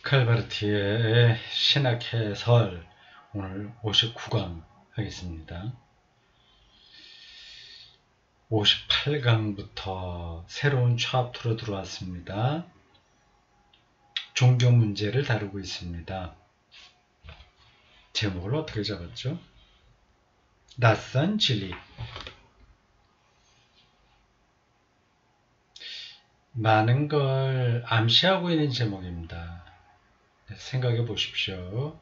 칼바르티의 신학해설 오늘 59강 하겠습니다. 58강부터 새로운 챕터로 들어왔습니다. 종교 문제를 다루고 있습니다. 제목을 어떻게 잡았죠? 낯선 진리. 많은 걸 암시하고 있는 제목입니다. 생각해 보십시오.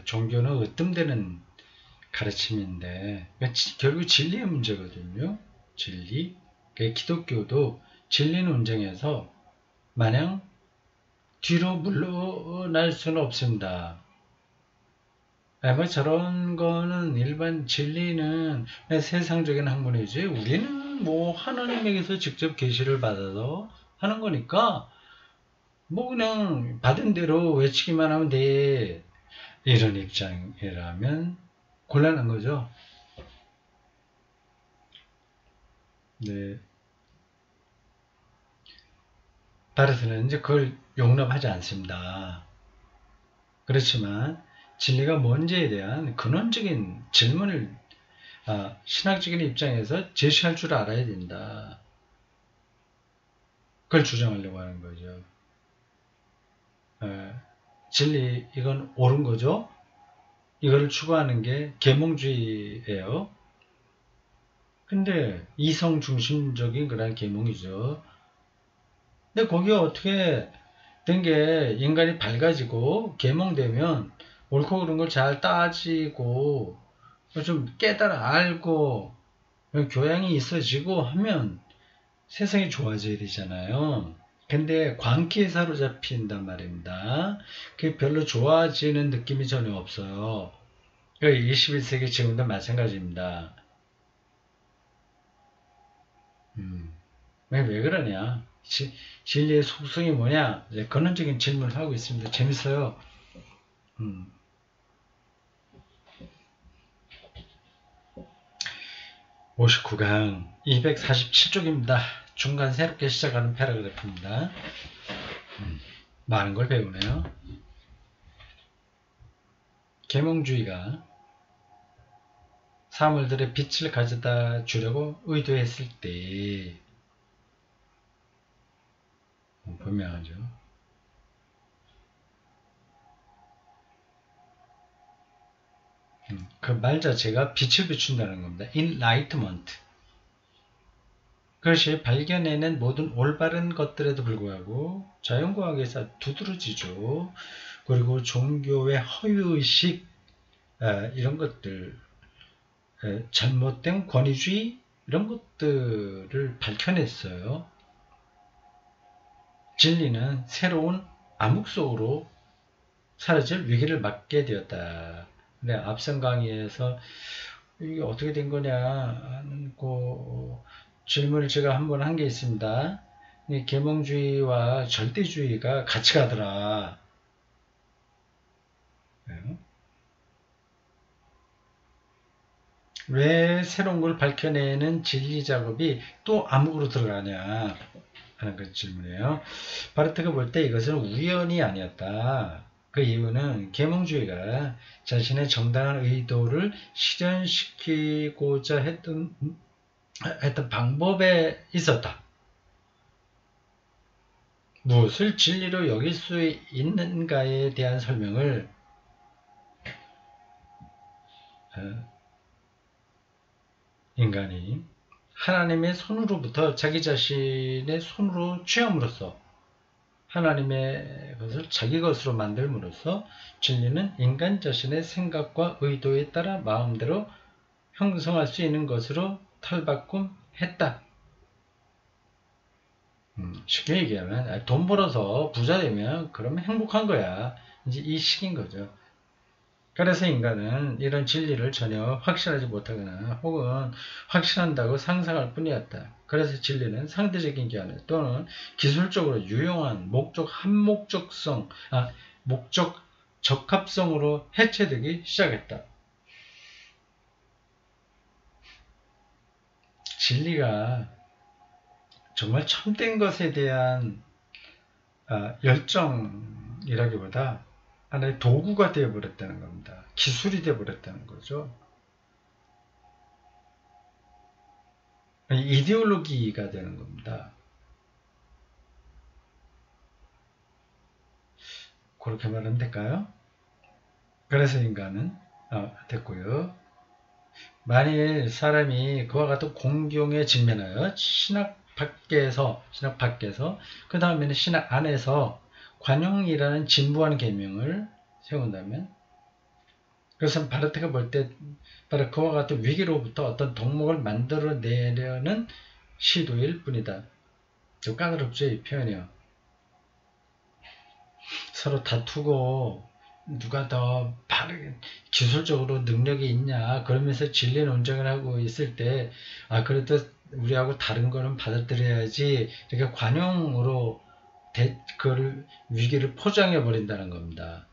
종교는 으뜸되는 가르침인데 결국 진리의 문제거든요. 진리. 기독교도 진리 논쟁에서 마냥 뒤로 물러날 수는 없습니다. 뭐 저런 거는 일반 진리는 세상적인 학문이지 우리는 뭐 하나님에게서 직접 계시를 받아서 하는 거니까 뭐 그냥 받은 대로 외치기만 하면 돼. 이런 입장이라면 곤란한 거죠. 네. 바르트는 이제 그걸 용납하지 않습니다. 그렇지만 진리가 뭔지에 대한 근원적인 질문을 신학적인 입장에서 제시할 줄 알아야 된다. 그걸 주장하려고 하는 거죠. 진리 이건 옳은 거죠. 이거를 추구하는 게 계몽주의예요. 근데 이성 중심적인 그런 계몽이죠. 근데 거기에 어떻게 된 게 인간이 밝아지고 계몽되면 옳고 그른 걸 잘 따지고 좀 깨달아 알고 교양이 있어지고 하면 세상이 좋아져야 되잖아요. 근데 광기에 사로잡힌단 말입니다. 그게 별로 좋아지는 느낌이 전혀 없어요. 21세기 지금도 마찬가지입니다. 왜 그러냐? 진리의 속성이 뭐냐? 근원적인 질문을 하고 있습니다. 재밌어요. 59강 247쪽입니다. 중간 새롭게 시작하는 패러그래프입니다. 많은 걸 배우네요. 계몽주의가 사물들의 빛을 가져다 주려고 의도했을 때 분명하죠. 그 말 자체가 빛을 비춘다는 겁니다. enlightenment. 그것이 발견해낸 모든 올바른 것들에도 불구하고 자연과학에서 두드러지죠. 그리고 종교의 허위의식 이런 것들 잘못된 권위주의 이런 것들을 밝혀냈어요. 진리는 새로운 암흑 속으로 사라질 위기를 맞게 되었다. 근데 앞선 강의에서 이게 어떻게 된 거냐 하는 질문을 제가 한번 한 게 있습니다. 계몽주의와 절대주의가 같이 가더라. 왜 새로운 걸 밝혀내는 진리 작업이 또 암흑으로 들어가냐 하는 그 질문이에요. 바르트가 볼 때 이것은 우연이 아니었다. 그 이유는 계몽주의가 자신의 정당한 의도를 실현시키고자 했던 방법에 있었다. 무엇을 진리로 여길 수 있는가에 대한 설명을 인간이 하나님의 손으로부터 자기 자신의 손으로 취함으로써 하나님의 것을 자기 것으로 만들므로써 진리는 인간 자신의 생각과 의도에 따라 마음대로 형성할 수 있는 것으로 탈바꿈했다. 쉽게 얘기하면 돈 벌어서 부자 되면 그러면 행복한 거야. 이제 이 식인 거죠. 그래서 인간은 이런 진리를 전혀 확신하지 못하거나 혹은 확신한다고 상상할 뿐이었다. 그래서 진리는 상대적인 견해 또는 기술적으로 유용한 목적 적합성으로 해체되기 시작했다. 진리가 정말 참된 것에 대한 열정이 이라기보다 하나의 도구가 되어버렸다는 겁니다. 기술이 되어버렸다는 거죠. 이데올로기가 되는 겁니다. 그렇게 말하면 될까요? 그래서 인간은 됐고요. 만일 사람이 그와 같은 공경에 직면하여 신학 밖에서 그 다음에는 신학 안에서 관용이라는 진부한 계명을 세운다면, 그것은 바르트가 볼 때 바로 그와 같은 위기로부터 어떤 덕목을 만들어내려는 시도일 뿐이다. 좀 까다롭죠, 이 표현이요. 서로 다투고 누가 더 빠르게 기술적으로 능력이 있냐 그러면서 진리 논쟁을 하고 있을 때 그래도 우리하고 다른 거는 받아들여야지 이렇게 관용으로 그걸 위기를 포장해 버린다는 겁니다.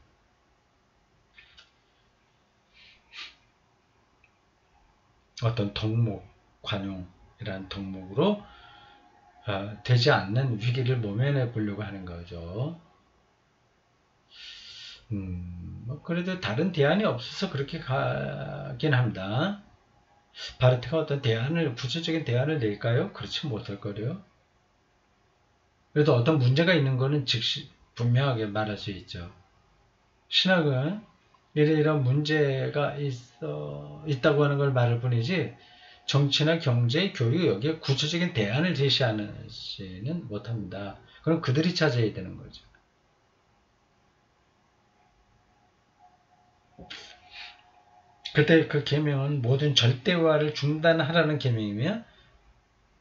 어떤 덕목, 관용이라는 덕목으로 되지 않는 위기를 모면해 보려고 하는 거죠. 그래도 다른 대안이 없어서 그렇게 가긴 합니다. 바르트가 어떤 구체적인 대안을 낼까요? 그렇지 못할 거래요. 그래도 어떤 문제가 있는 거는 즉시 분명하게 말할 수 있죠. 신학은 이런 문제가 있다고 하는 걸 말할 뿐이지 정치나 경제, 교육 여기에 구체적인 대안을 제시하지는 못합니다. 그럼 그들이 찾아야 되는 거죠. 그때 그 계명은 모든 절대화를 중단하라는 계명이면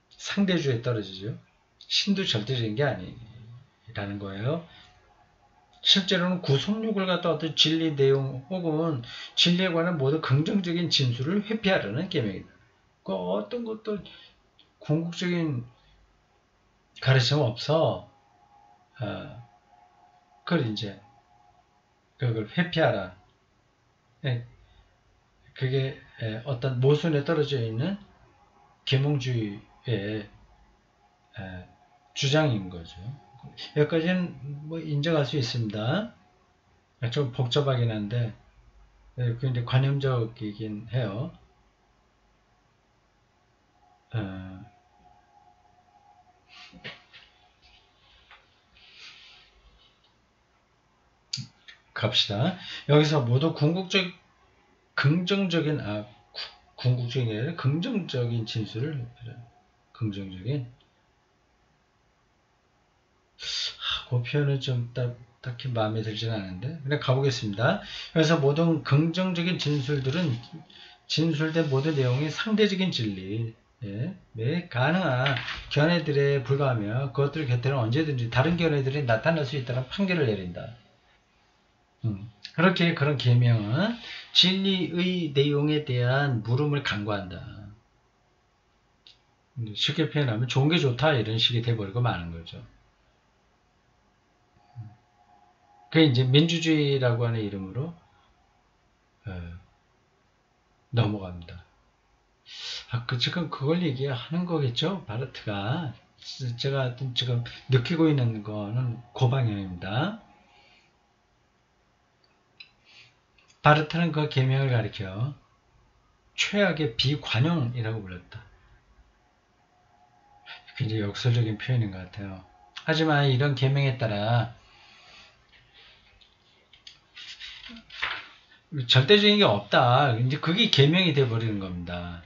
상대주의에 떨어지죠. 신도 절대적인 게 아니라는 거예요. 실제로는 구속욕을 갖다 어떤 진리 내용 혹은 진리에 관한 모든 긍정적인 진술을 회피하라는 계명이다. 그 어떤 것도 궁극적인 가르침 없어. 그걸 이제 그걸 회피하라. 그게 어떤 모순에 떨어져 있는 계몽주의의 주장인 거죠. 여기까지는 뭐 인정할 수 있습니다. 좀 복잡하긴 한데 굉장히 관념적이긴 해요. 갑시다. 여기서 모두 긍정적인 궁극적인 게 아니라 긍정적인 진술을 긍정적인 그 표현은 좀 딱히 마음에 들지는 않은데 그냥 가보겠습니다. 그래서 모든 긍정적인 진술된 모든 내용이 상대적인 진리 매 가능한 견해들에 불과하며 그것들 곁에는 언제든지 다른 견해들이 나타날 수 있다는 판결을 내린다. 그렇게 그런 계명은 진리의 내용에 대한 물음을 간과한다. 쉽게 표현하면 좋은 게 좋다 이런 식이 돼버리고 마는 거죠. 그게 이제 민주주의라고 하는 이름으로 넘어갑니다. 지금 그걸 얘기하는 거겠죠? 바르트가. 제가 지금 느끼고 있는 거는 그 방향입니다. 바르트는 그 계명을 가리켜 최악의 비관용이라고 불렀다. 굉장히 역설적인 표현인 것 같아요. 하지만 이런 계명에 따라 절대적인 게 없다. 이제 그게 계명이 돼버리는 겁니다.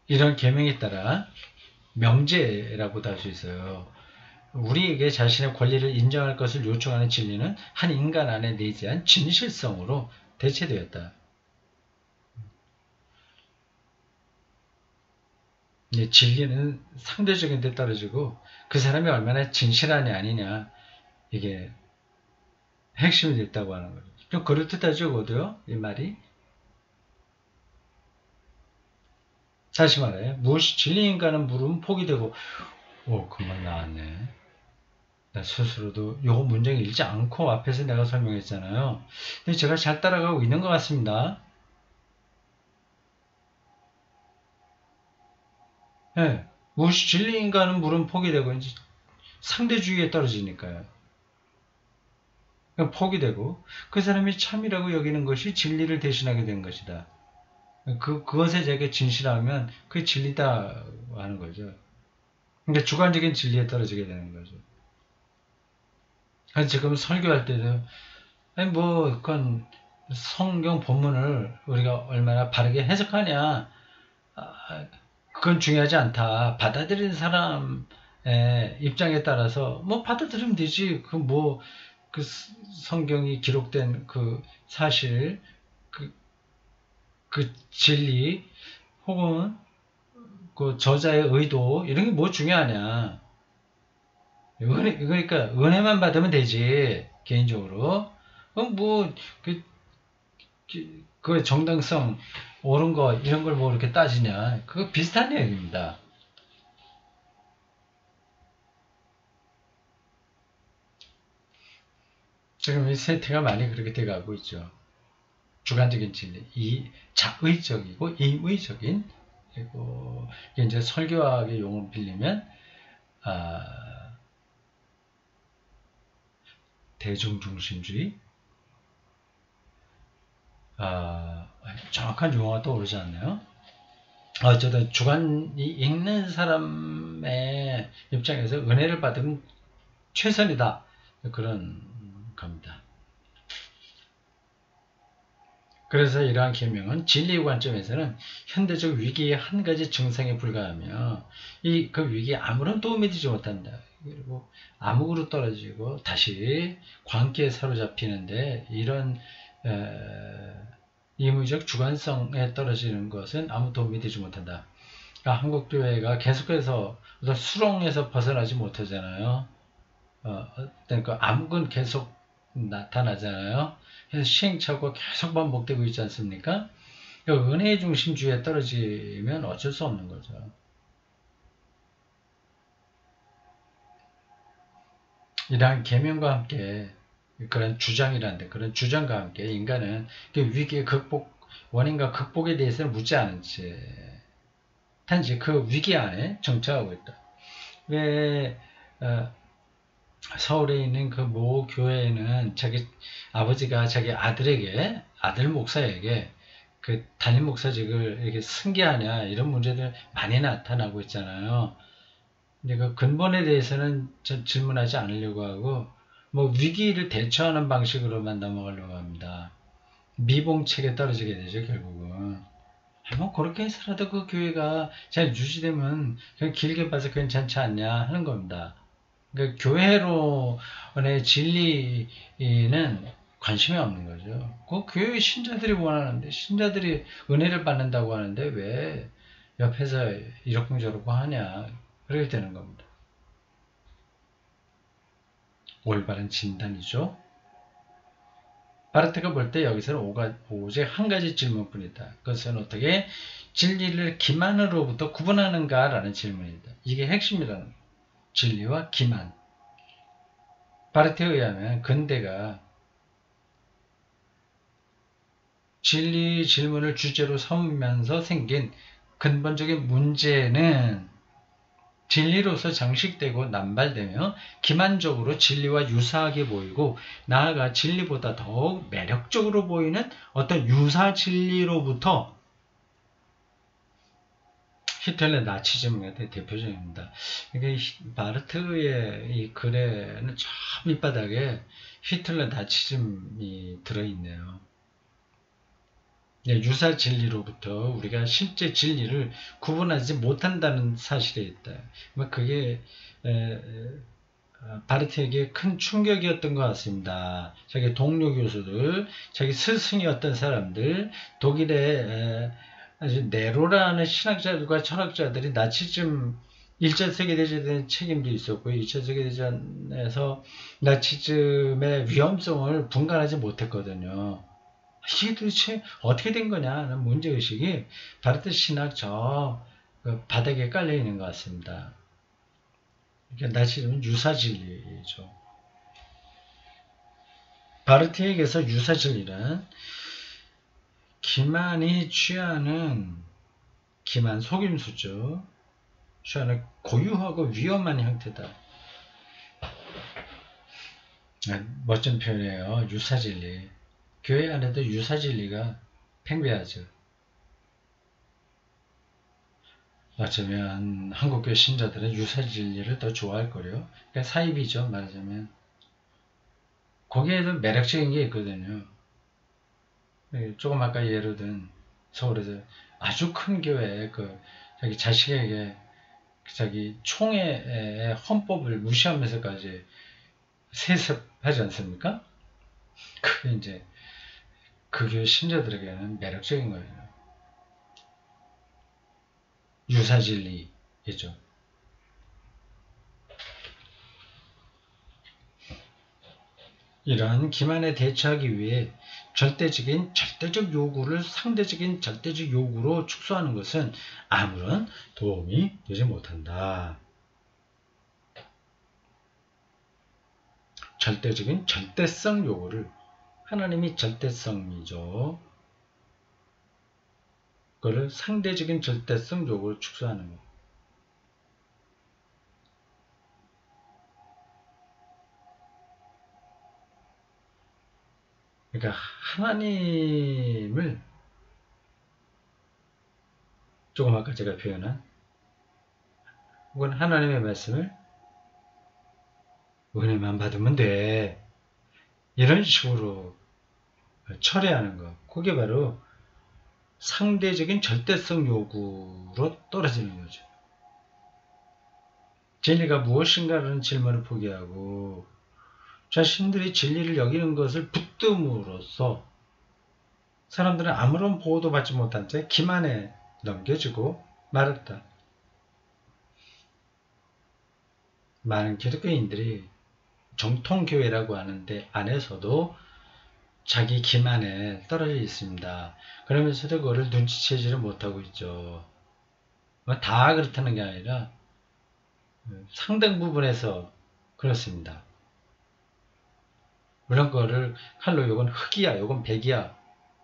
이런 계명에 따라 명제라고도 할 수 있어요. 우리에게 자신의 권리를 인정할 것을 요청하는 진리는 한 인간 안에 내재한 진실성으로 대체되었다. 진리는 상대적인 데 떨어지고 그 사람이 얼마나 진실하냐 아니냐 이게 핵심이 됐다고 하는 거죠. 좀 그럴듯하죠, 그도요? 이 말이. 다시 말해 무엇이 진리인가는 물으면 포기되고 금방 나왔네. 나 스스로도 요 문장 읽지 않고 앞에서 내가 설명했잖아요. 근데 제가 잘 따라가고 있는 것 같습니다. 예, 무엇이 진리인가 하는 물은 포기되고 이제 상대주의에 떨어지니까요. 포기되고 그 사람이 참이라고 여기는 것이 진리를 대신하게 된 것이다. 그것에 자기가 진실하면 그게 진리다 하는 거죠. 그러니까 주관적인 진리에 떨어지게 되는 거죠. 그래서 지금 설교할 때도 아니 뭐 그건 성경 본문을 우리가 얼마나 바르게 해석하냐 그건 중요하지 않다. 받아들이는 사람의 입장에 따라서 뭐 받아들이면 되지. 그 뭐 그 성경이 기록된 그 사실 그 진리 혹은 그 저자의 의도 이런 게 뭐 중요하냐. 그러니까 은혜만 받으면 되지 개인적으로. 뭐 그 정당성 옳은 거 이런 걸 뭐 이렇게 따지냐. 그거 비슷한 얘기입니다. 지금 이 세태가 많이 그렇게 돼가고 있죠. 주관적인 진리, 이 자의적이고 임의적인 그리고 이제 설교학의 용어를 빌리면 대중중심주의 정확한 용어가 떠오르지 않나요? 어쨌든 주관이 읽는 사람의 입장에서 은혜를 받으면 최선이다 그런 겁니다. 그래서 이러한 계명은 진리의 관점에서는 현대적 위기의 한 가지 증상에 불과하며 그 위기에 아무런 도움이 되지 못한다. 그리고 암흑으로 떨어지고 다시 광기에 사로잡히는데 이런 임의적 주관성에 떨어지는 것은 아무 도움이 되지 못한다. 그러니까 한국교회가 계속해서 어떤 수렁에서 벗어나지 못하잖아요. 그러니까 암흑은 계속 나타나잖아요. 그래서 시행착오가 계속 반복되고 있지 않습니까? 은혜의 중심주의에 떨어지면 어쩔 수 없는 거죠. 이러한 계명과 함께 그런 주장이란데 그런 주장과 함께 인간은 그 위기의 원인과 극복에 대해서는 묻지 않은 채 단지 그 위기 안에 정착하고 있다. 왜 서울에 있는 그 모 교회에는 자기 아버지가 자기 아들 목사에게 그 담임 목사직을 이렇게 승계하냐 이런 문제들 많이 나타나고 있잖아요. 근데 그 근본에 대해서는 질문하지 않으려고 하고 뭐 위기를 대처하는 방식으로만 넘어가려고 합니다. 미봉책에 떨어지게 되죠 결국은. 뭐 그렇게 해서라도 그 교회가 잘 유지되면 그냥 길게 봐서 괜찮지 않냐 하는 겁니다. 그러니까 교회로의 진리는 관심이 없는 거죠. 그 교회 신자들이 원하는데 신자들이 은혜를 받는다고 하는데 왜 옆에서 이러쿵저러쿵 하냐 그렇게 되는 겁니다. 올바른 진단이죠. 바르트가 볼 때 여기서는 오직 한 가지 질문뿐이다. 그것은 어떻게 진리를 기만으로부터 구분하는가 라는 질문이다. 이게 핵심이라는 거예요. 진리와 기만. 바르트에 의하면 근대가 진리 질문을 주제로 삼으면서 생긴 근본적인 문제는 진리로서 장식되고 남발되며 기만적으로 진리와 유사하게 보이고 나아가 진리보다 더욱 매력적으로 보이는 어떤 유사 진리로부터 히틀러 나치즘의 대표적입니다. 이게 바르트의 이 글에는 저 밑바닥에 히틀러 나치즘이 들어있네요. 유사 진리로부터 우리가 실제 진리를 구분하지 못한다는 사실에 있다. 그게 바르트에게 큰 충격이었던 것 같습니다. 자기 동료 교수들, 자기 스승이었던 사람들, 독일의 아주 네로라는 신학자들과 철학자들이 나치즘 1차 세계대전에 책임도 있었고 2차 세계대전에서 나치즘의 위험성을 분간하지 못했거든요. 이게 도대체 어떻게 된 거냐는 문제의식이 바르트 신학 저 바닥에 깔려 있는 것 같습니다. 그러니까 나치즘은 유사진리죠. 바르트에게서 유사진리란 기만이 취하는 기만 속임수죠. 고유하고 위험한 형태다. 멋진 표현이에요. 유사진리. 교회 안에도 유사진리가 팽배하죠. 어쩌면 한국교회 신자들은 유사진리를 더 좋아할 거예요. 그러니까 사입이죠, 말하자면. 거기에도 매력적인 게 있거든요. 조금 아까 예로 든 서울에서 아주 큰 교회에 자기 자식에게 자기 총회의 헌법을 무시하면서까지 세습하지 않습니까? 그게 이제 그 교회 신자들에게는 매력적인 거예요. 유사진리이죠. 이러한 기만에 대처하기 위해 절대적 요구를 상대적인 절대적 요구로 축소하는 것은 아무런 도움이 되지 못한다. 절대적인 절대성 요구를, 하나님이 절대성이죠. 그거를 상대적인 절대성 요구로 축소하는 것. 그러니까 하나님을 조금 아까 제가 표현한 혹은 하나님의 말씀을 은혜만 받으면 돼, 이런 식으로 처리하는 것, 그게 바로 상대적인 절대성 요구로 떨어지는 거죠. 진리가 무엇인가라는 질문을 포기하고 자신들이 진리를 여기는 것을 붙듦으로써 사람들은 아무런 보호도 받지 못한 채 기만에 넘겨지고 말았다. 많은 기독교인들이 정통교회라고 하는데 안에서도 자기 기만에 떨어져 있습니다. 그러면서도 그거를 눈치채지를 못하고 있죠. 다 그렇다는 게 아니라 상당 부분에서 그렇습니다. 그런 거를 칼로 요건 흑이야, 요건 백이야,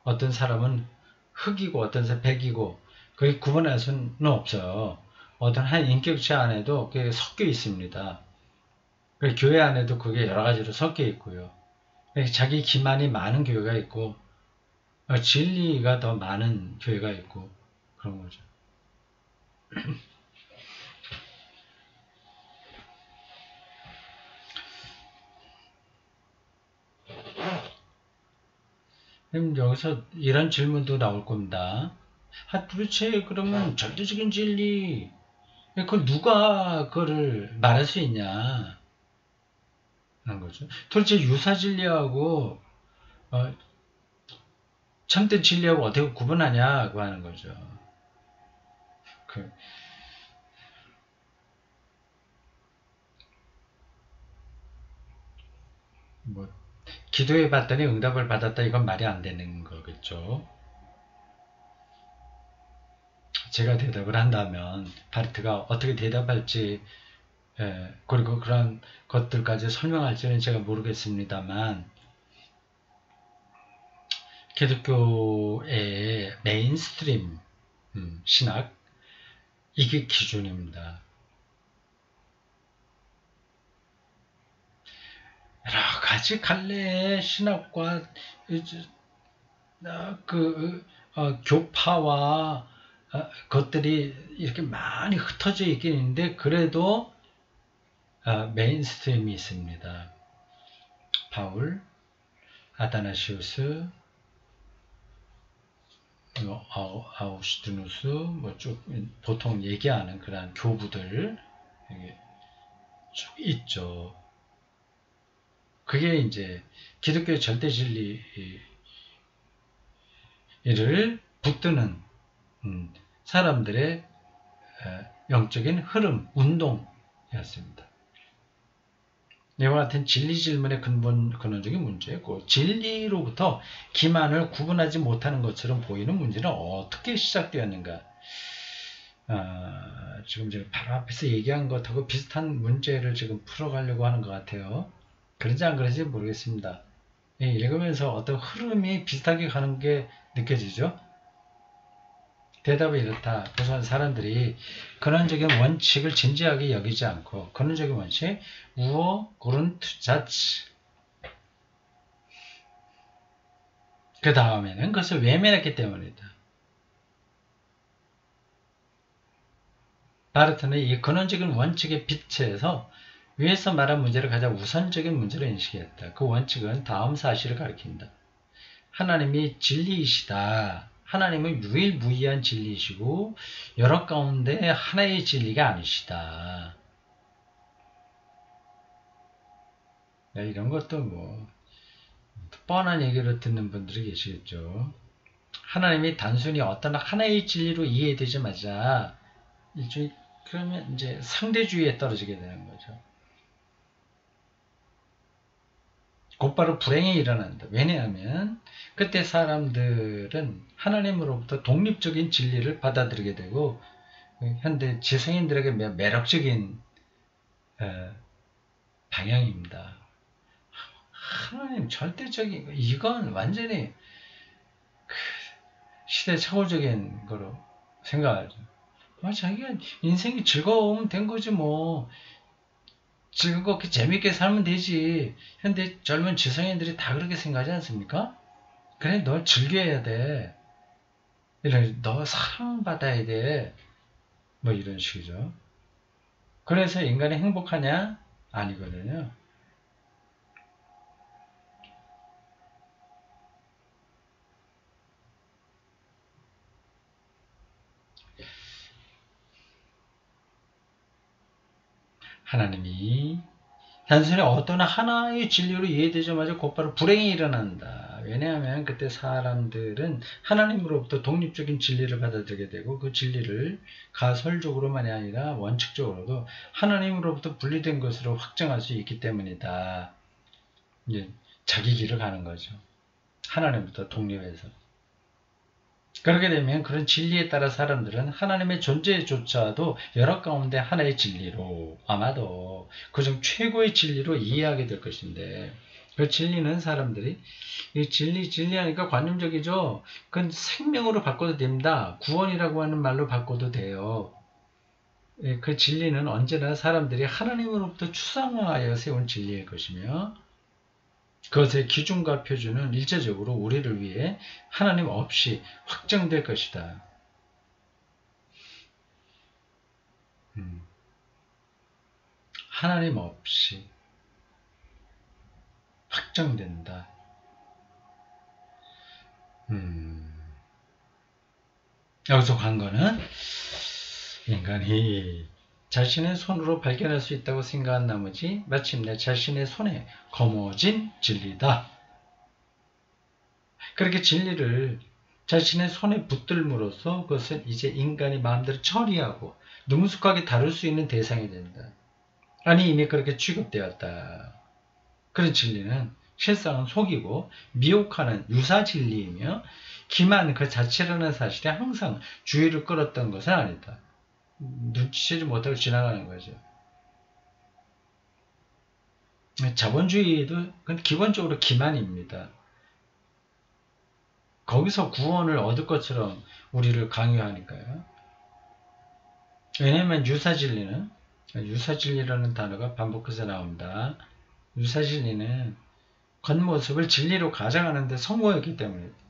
어떤 사람은 흑이고 어떤 사람은 백이고 그게 구분할 수는 없어요. 어떤 한 인격체 안에도 그게 섞여 있습니다. 교회 안에도 그게 여러 가지로 섞여 있고요. 자기 기만이 많은 교회가 있고 진리가 더 많은 교회가 있고 그런 거죠. 여기서 이런 질문도 나올 겁니다. 도대체 그러면 절대적인 진리, 그걸 누가 그거를 말할 수 있냐 하는 거죠. 도대체 유사진리하고 참된 진리하고 어떻게 구분하냐고 하는 거죠. 기도해 봤더니 응답을 받았다, 이건 말이 안 되는 거겠죠. 제가 대답을 한다면 바르트가 어떻게 대답할지, 그리고 그런 것들까지 설명할지는 제가 모르겠습니다만, 기독교의 메인스트림 신학, 이게 기준입니다. 여러 가지 갈래의 신학과 교파와 것들이 이렇게 많이 흩어져 있긴 있는데 그래도 메인스트림이 있습니다. 바울, 아다나시우스, 아우슈트누스, 쭉 보통 얘기하는 그런 교부들 쭉 있죠. 그게 이제 기독교의 절대 진리를 붙드는 사람들의 영적인 흐름, 운동이었습니다. 이와 같은 진리 질문의 근원적인 문제고, 진리로부터 기만을 구분하지 못하는 것처럼 보이는 문제는 어떻게 시작되었는가? 지금 제가 바로 앞에서 얘기한 것하고 비슷한 문제를 지금 풀어가려고 하는 것 같아요. 그런지 안 그런지 모르겠습니다. 읽으면서 어떤 흐름이 비슷하게 가는 게 느껴지죠? 대답은 이렇다. 우선 사람들이 근원적인 원칙을 진지하게 여기지 않고 근원적인 원칙, 우어, 그룬트, 자츠. 그 다음에는 그것을 외면했기 때문이다. 바르트는 이 근원적인 원칙의 빛에서 위에서 말한 문제를 가장 우선적인 문제로 인식했다. 그 원칙은 다음 사실을 가리킨다. 하나님이 진리이시다. 하나님은 유일무이한 진리이시고 여러 가운데 하나의 진리가 아니시다. 이런 것도 뭐 뻔한 얘기를 듣는 분들이 계시겠죠. 하나님이 단순히 어떤 하나의 진리로 이해되지 마자 일종의 그러면 이제 상대주의에 떨어지게 되는 거죠. 곧바로 불행이 일어난다. 왜냐하면 그때 사람들은 하나님으로부터 독립적인 진리를 받아들이게 되고 현대 지성인들에게 매력적인 방향입니다. 하나님 절대적인 이건 완전히 시대착오적인 거로 생각하죠. 자기가 인생이 즐거우면 된 거지 뭐. 즐겁게 재밌게 살면 되지. 현대 젊은 지성인들이 다 그렇게 생각하지 않습니까? 그래, 널 즐겨야 돼. 너 사랑받아야 돼. 뭐 이런 식이죠. 그래서 인간이 행복하냐? 아니거든요. 하나님이 단순히 어떤 하나의 진리로 이해되자마자 곧바로 불행이 일어난다. 왜냐하면 그때 사람들은 하나님으로부터 독립적인 진리를 받아들이게 되고 그 진리를 가설적으로만이 아니라 원칙적으로도 하나님으로부터 분리된 것으로 확정할 수 있기 때문이다. 이제 자기 길을 가는 거죠. 하나님부터 독립해서. 그렇게 되면 그런 진리에 따라 사람들은 하나님의 존재조차도 여러 가운데 하나의 진리로 아마도 그중 최고의 진리로 이해하게 될 것인데 그 진리는 사람들이 이 진리하니까 관념적이죠. 그건 생명으로 바꿔도 됩니다. 구원이라고 하는 말로 바꿔도 돼요. 그 진리는 언제나 사람들이 하나님으로부터 추상화하여 세운 진리일 것이며 그것의 기준과 표준은 일차적으로 우리를 위해 하나님 없이 확정될 것이다. 하나님 없이 확정된다. 여기서 관건은 인간이 자신의 손으로 발견할 수 있다고 생각한 나머지 마침내 자신의 손에 거머쥔 진리다. 그렇게 진리를 자신의 손에 붙들므로써 그것은 이제 인간이 마음대로 처리하고 능숙하게 다룰 수 있는 대상이 된다. 아니 이미 그렇게 취급되었다. 그런 진리는 실상은 속이고 미혹하는 유사진리이며 기만 그 자체라는 사실에 항상 주의를 끌었던 것은 아니다. 눈치채지 못하고 지나가는 거죠. 자본주의도 기본적으로 기만입니다. 거기서 구원을 얻을 것처럼 우리를 강요하니까요. 왜냐하면 유사진리라는 단어가 반복해서 나옵니다. 유사진리는 겉모습을 진리로 가장하는 데 성공했기 때문입니다.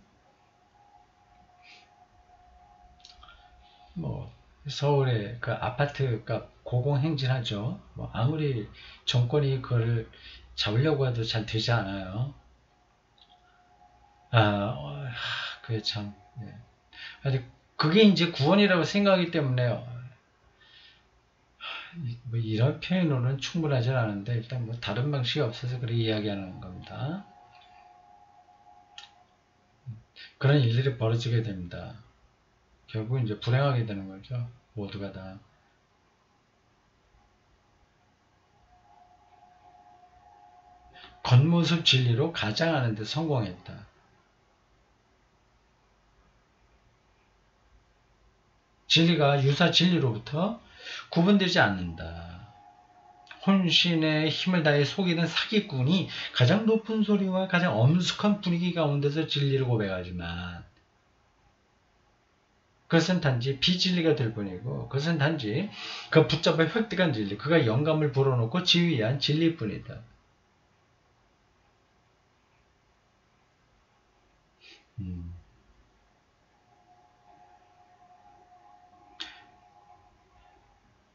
서울의 그 아파트 값 고공행진하죠. 아무리 정권이 그걸 잡으려고 해도 잘 되지 않아요. 그게 참. 네. 그게 이제 구원이라고 생각하기 때문에 이런 표현으로는 충분하지 않은데 일단 다른 방식이 없어서 그렇게 이야기하는 겁니다. 그런 일들이 벌어지게 됩니다. 결국 이제 불행하게 되는 거죠. 모두가 다. 겉모습 진리로 가장하는 데 성공했다. 진리가 유사 진리로부터 구분되지 않는다. 혼신의 힘을 다해 속이는 사기꾼이 가장 높은 소리와 가장 엄숙한 분위기 가운데서 진리를 고백하지만 그것은 단지 비진리가 될 뿐이고, 그것은 단지 그 붙잡아 획득한 진리, 그가 영감을 불어넣고 지휘한 진리일 뿐이다.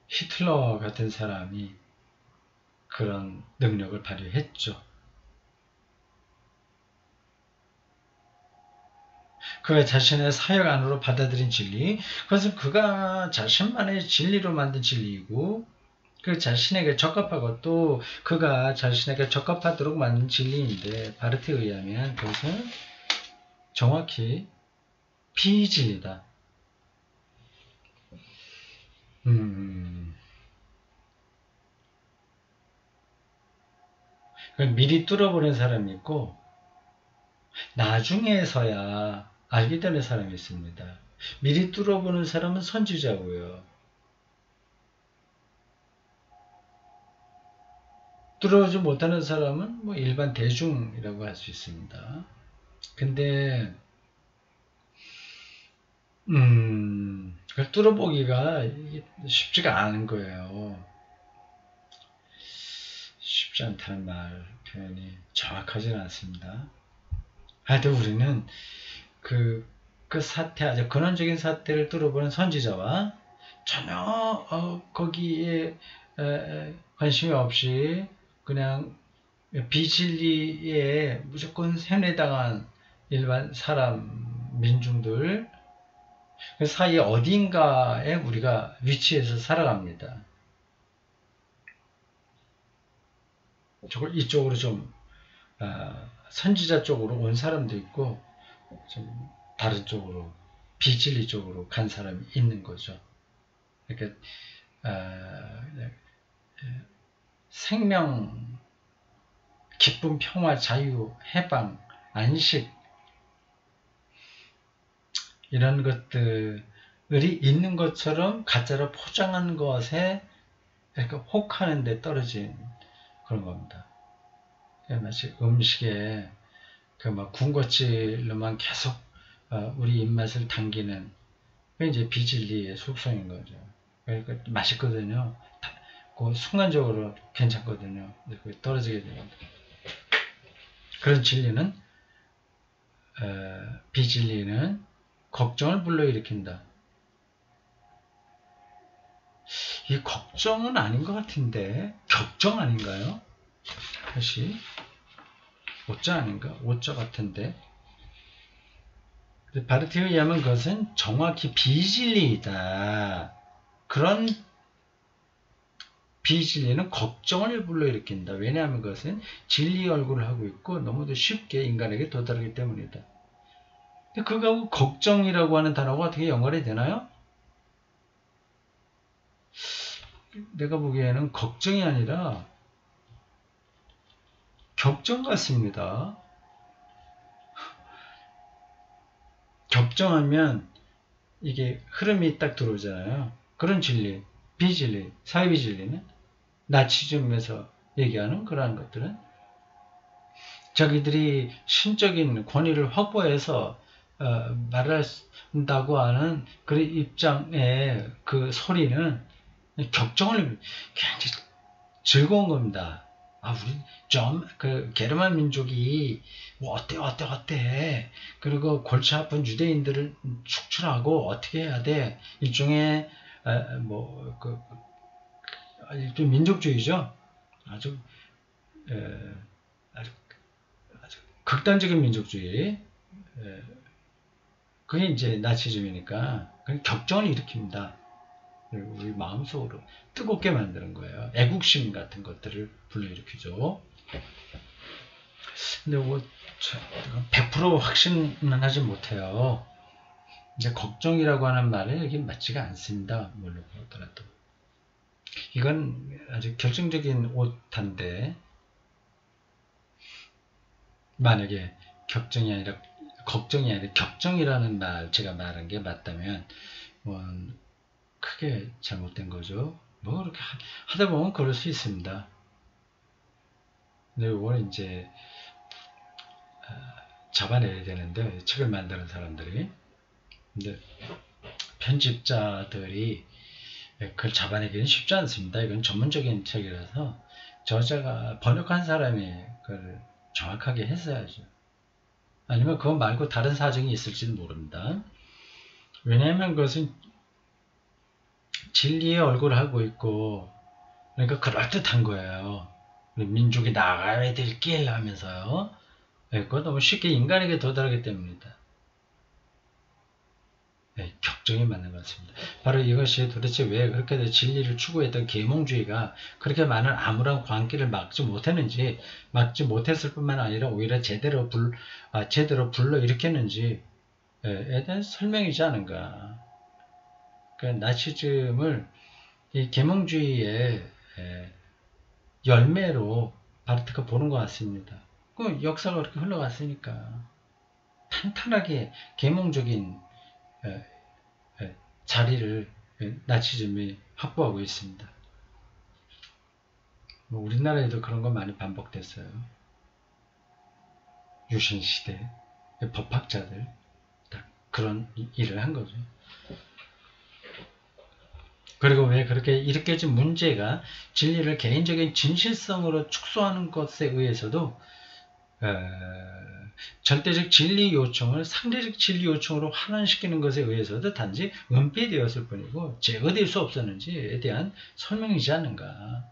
히틀러 같은 사람이 그런 능력을 발휘했죠. 그가 자신의 사역 안으로 받아들인 진리, 그것은 그가 자신만의 진리로 만든 진리이고, 그 자신에게 적합하고 또 그가 자신에게 적합하도록 만든 진리인데, 바르트에 의하면 그것은 정확히 비진리다. 미리 뚫어보는 사람이 있고, 나중에서야 알게 되는 사람이 있습니다. 미리 뚫어보는 사람은 선지자고요. 뚫어보지 못하는 사람은 뭐 일반 대중이라고 할 수 있습니다. 근데 그걸 뚫어보기가 쉽지가 않은 거예요. 쉽지 않다는 말 표현이 정확하지는 않습니다. 하여튼 우리는 그 사태, 아주 근원적인 사태를 뚫어보는 선지자와 전혀 거기에 관심이 없이 그냥 비진리에 무조건 세뇌당한 일반 사람, 민중들 그 사이 어딘가에 우리가 위치해서 살아갑니다. 이쪽으로 좀 선지자 쪽으로 온 사람도 있고 좀 다른 쪽으로 비진리 쪽으로 간 사람이 있는 거죠. 그러니까 생명, 기쁨, 평화, 자유, 해방, 안식 이런 것들이 있는 것처럼 가짜로 포장한 것에 그러니까 혹하는 데 떨어진 그런 겁니다. 마치 음식에 그 막 군것질로만 계속 우리 입맛을 당기는 그 이제 비진리의 속성인 거죠. 그러니까 맛있거든요. 그 순간적으로 괜찮거든요. 떨어지게 됩니다. 그런 진리는 비진리는 걱정을 불러일으킨다. 이 걱정은 아닌 것 같은데 격정 아닌가요? 다시 오자 아닌가? 오자 같은데 바르트에 의하면 그것은 정확히 비진리이다. 그런 비진리는 걱정을 불러일으킨다. 왜냐하면 그것은 진리의 얼굴을 하고 있고 너무도 쉽게 인간에게 도달하기 때문이다. 근데 그거하고 걱정이라고 하는 단어가 어떻게 연관이 되나요? 내가 보기에는 걱정이 아니라 격정 같습니다. 격정하면 이게 흐름이 딱 들어오잖아요. 그런 진리, 비진리, 사회비진리는 나치즘에서 얘기하는 그러한 것들은 자기들이 신적인 권위를 확보해서 말한다고 하는 그 입장의 그 소리는 격정을 굉장히 즐거운 겁니다. 우리 좀 그 게르만 민족이 뭐 어때 그리고 골치 아픈 유대인들을 축출하고 어떻게 해야 돼 일종의 일종 민족주의죠. 아주 극단적인 민족주의. 그게 이제 나치즘이니까 격정을 일으킵니다. 우리 마음속으로 뜨겁게 만드는 거예요. 애국심 같은 것들을 불러일으키죠. 근데 뭐 100% 확신은 하지 못해요. 이제 걱정이라고 하는 말은 여기 맞지가 않습니다. 물론 그렇더라도 이건 아주 결정적인 오타인데 만약에 걱정이 아니라 격정이라는 말 제가 말한 게 맞다면 크게 잘못된 거죠. 뭐 그렇게 하다 보면 그럴 수 있습니다. 근데 이걸 이제 잡아내야 되는데 책을 만드는 사람들이 근데 편집자들이 그걸 잡아내기는 쉽지 않습니다. 이건 전문적인 책이라서 저자가 번역한 사람이 그걸 정확하게 했어야죠. 아니면 그거 말고 다른 사정이 있을지는 모릅니다. 왜냐하면 그것은 진리의 얼굴을 하고 있고, 그러니까 그럴듯한 거예요. 민족이 나가야 될 길 하면서요. 그거 너무 쉽게 인간에게 도달하기 때문입니다. 네, 격정이 맞는 것 같습니다. 바로 이것이 도대체 왜 그렇게 진리를 추구했던 계몽주의가 그렇게 많은 암울한 광기를 막지 못했는지, 막지 못했을 뿐만 아니라 오히려 제대로 불러일으켰는지에 대한 설명이지 않은가. 그러니까 나치즘을 이 계몽주의의 열매로 바르트가 보는 것 같습니다. 그 역사가 그렇게 흘러갔으니까 탄탄하게 계몽적인 자리를 나치즘이 확보하고 있습니다. 뭐 우리나라에도 그런 거 많이 반복됐어요. 유신시대 법학자들 다 그런 일을 한 거죠. 그리고 왜 그렇게 일으켜진 문제가 진리를 개인적인 진실성으로 축소하는 것에 의해서도 절대적 진리 요청을 상대적 진리 요청으로 환원시키는 것에 의해서도 단지 은폐되었을 뿐이고 제거될 수 없었는지에 대한 설명이지 않는가.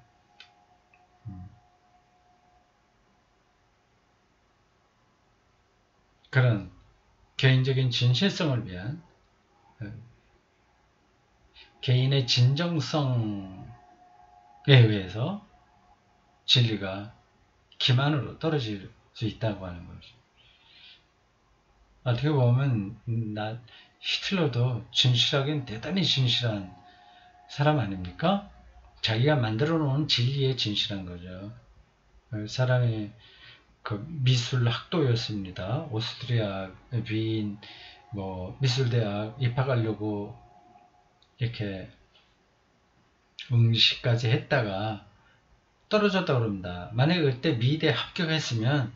그런 개인적인 진실성을 위한 개인의 진정성에 의해서 진리가 기만으로 떨어질 수 있다고 하는 거죠. 어떻게 보면 히틀러도 진실하긴 대단히 진실한 사람 아닙니까? 자기가 만들어 놓은 진리에 진실한 거죠. 사람이 그 미술 학도였습니다. 오스트리아, 위인, 미술대학 입학하려고 이렇게 응시까지 했다가 떨어졌다고 그럽니다. 만약에 그때 미대 합격했으면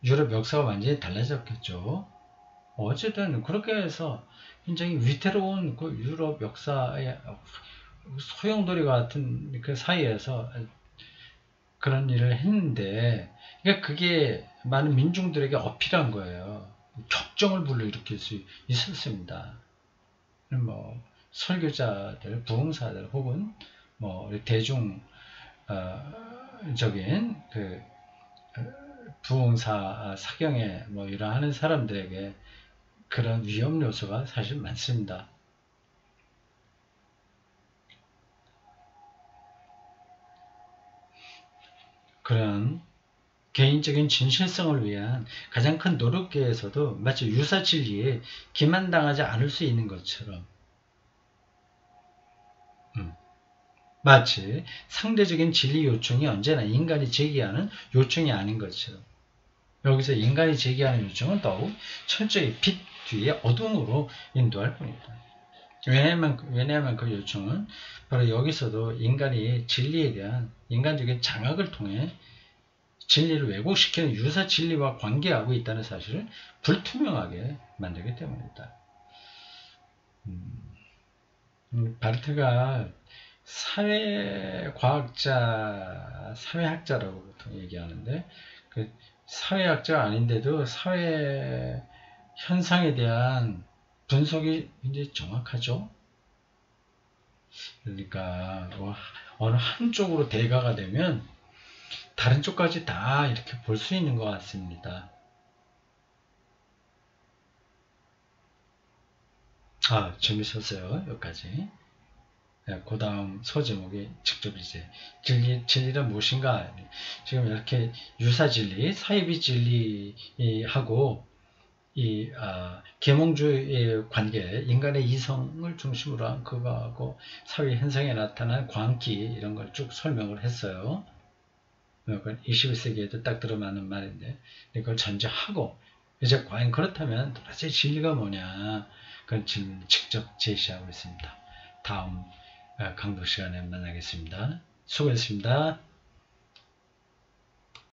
유럽 역사가 완전히 달라졌겠죠. 어쨌든 그렇게 해서 굉장히 위태로운 그 유럽 역사의 소용돌이 같은 그 사이에서 그런 일을 했는데, 그러니까 그게 많은 민중들에게 어필한 거예요. 격정을 불러일으킬 수 있었습니다. 설교자들, 부흥사들 혹은 대중 적인 그 부흥사 사경에 일하는 사람들에게 그런 위험 요소가 사실 많습니다. 그런 개인적인 진실성을 위한 가장 큰 노력계에서도 마치 유사 진리에 기만당하지 않을 수 있는 것처럼 마치 상대적인 진리 요청이 언제나 인간이 제기하는 요청이 아닌 것처럼 여기서 인간이 제기하는 요청은 더욱 철저히 빛 뒤에 어둠으로 인도할 뿐입니다. 왜냐하면 그 요청은 바로 여기서도 인간이 진리에 대한 인간적인 장악을 통해 진리를 왜곡시키는 유사 진리와 관계하고 있다는 사실을 불투명하게 만들기 때문이다. 바르트가 사회학자라고 보통 얘기하는데, 그 사회학자가 아닌데도 사회 현상에 대한 분석이 굉장히 정확하죠. 그러니까 어느 한쪽으로 대가가 되면 다른 쪽까지 다 이렇게 볼 수 있는 것 같습니다. 재밌었어요. 여기까지. 그 다음 소제목이 직접 이제 진리란 무엇인가. 지금 이렇게 유사진리, 사이비 진리하고 이 계몽주의 관계, 인간의 이성을 중심으로 한 그거하고 사회 현상에 나타난 광기 이런 걸 쭉 설명을 했어요. 21세기에도 딱 들어맞는 말인데 그걸 전제하고 이제 과연 그렇다면 도대체 진리가 뭐냐 그런 질문을 직접 제시하고 있습니다. 다음 강도 시간에 만나겠습니다. 수고했습니다.